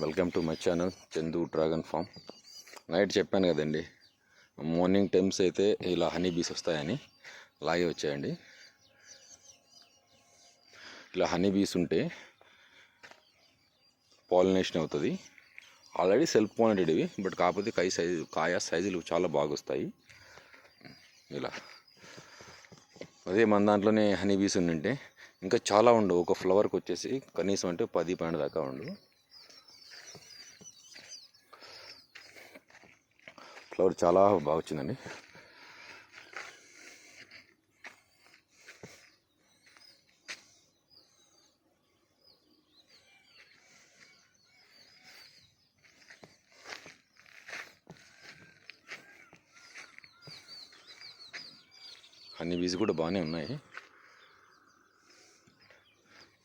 Welcome to my channel Chandu dragon farm. Night చెప్పాను కదండి, morning times అయితే ఇలా హనీ బీస్ వస్తాయని, అలాగే వచ్చాయండి. ఇలా హనీ బీస్ ఉంటే పాలినేషన్ అవుతుంది. ఆల్రెడీ సెల్ఫ్ పాలినేటెడ్ ఇవి, బట్ కాకపోతే కాయ సైజులు చాలా బాగా వస్తాయి. ఇలా అదే మన దాంట్లోనే హనీ బీస్ ఉంటే ఇంకా చాలా ఉండవు. ఒక ఫ్లవర్కి వచ్చేసి కనీసం అంటే 10-12 దాకా ఉండవు. ఫ్లవర్ చాలా బాగా వచ్చిందండి. హనీ బీస్ కూడా బాగానే ఉన్నాయి,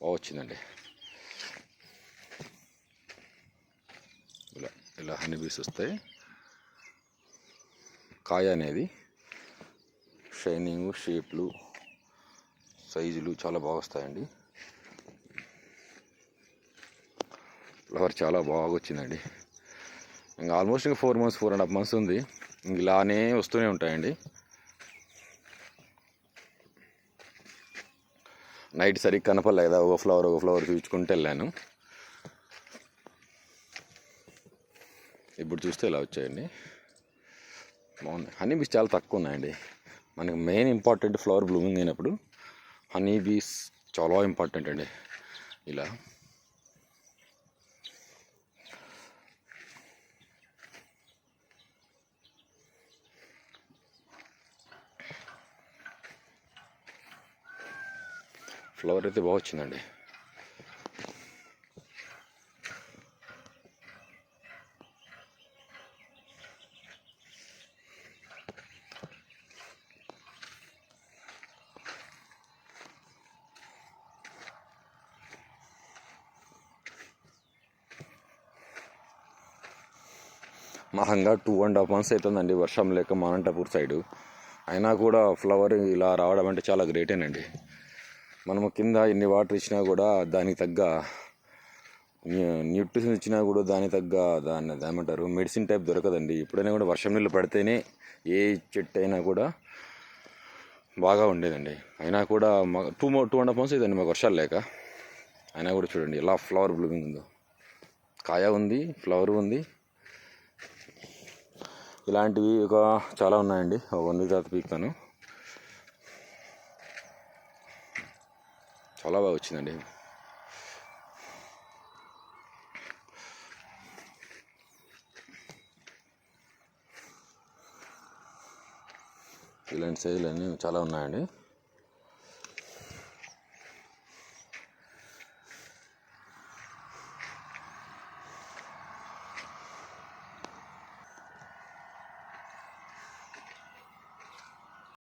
బాగా వచ్చిందండి. ఇలా ఇలా హనీ బీస్ వస్తాయి. కాయ అనేది షైనింగ్, షేప్లు, సైజులు చాలా బాగా వస్తాయండి. ఫ్లవర్ చాలా బాగా వచ్చిందండి. ఇంకా ఆల్మోస్ట్ ఇంకా 4 months 4.5 months ఉంది. ఇలానే వస్తూనే ఉంటాయండి. నైట్ సరిగ్గా కనపడలే కదా, ఒక ఫ్లవర్ చూపించుకుంటూ వెళ్ళాను. ఇప్పుడు చూస్తే ఇలా వచ్చాయండి, బాగుంది. హనీ బీస్ చాలా తక్కువ ఉన్నాయండి. మనకి మెయిన్ ఇంపార్టెంట్ ఫ్లవర్ బ్లూమింగ్ అయినప్పుడు హనీ బీస్ చాలా ఇంపార్టెంట్ అండి. ఇలా ఫ్లవర్ అయితే బాగా వచ్చిందండి. మహంగా 2.5 months అవుతుందండి వర్షం లేక మా అనంతపూర్ సైడు. అయినా కూడా ఫ్లవర్ ఇలా రావడం అంటే చాలా గ్రేటేనండి. మనము కింద ఎన్ని వాటర్ ఇచ్చినా కూడా దానికి తగ్గ న్యూట్రిషన్ ఇచ్చినా కూడా దాన్ని ఏమంటారు, మెడిసిన్ టైప్ దొరకదండి. ఎప్పుడైనా కూడా వర్షం నీళ్ళు పడితేనే ఏ చెట్టు అయినా కూడా బాగా ఉండేదండి. అయినా కూడా 2.5 months అవుతుందండి మాకు వర్షాలు లేక. అయినా కూడా చూడండి ఎలా ఫ్లవర్ బ్లూమింగ్ ఉందో. కాయ ఉంది, ఫ్లవర్ ఉంది. ఇలాంటివి చాలా ఉన్నాయండి. 1 week తర్వాత పీకుతాను. చాలా బాగా వచ్చిందండి. ఇలాంటి సైజులు అన్నీ చాలా ఉన్నాయండి.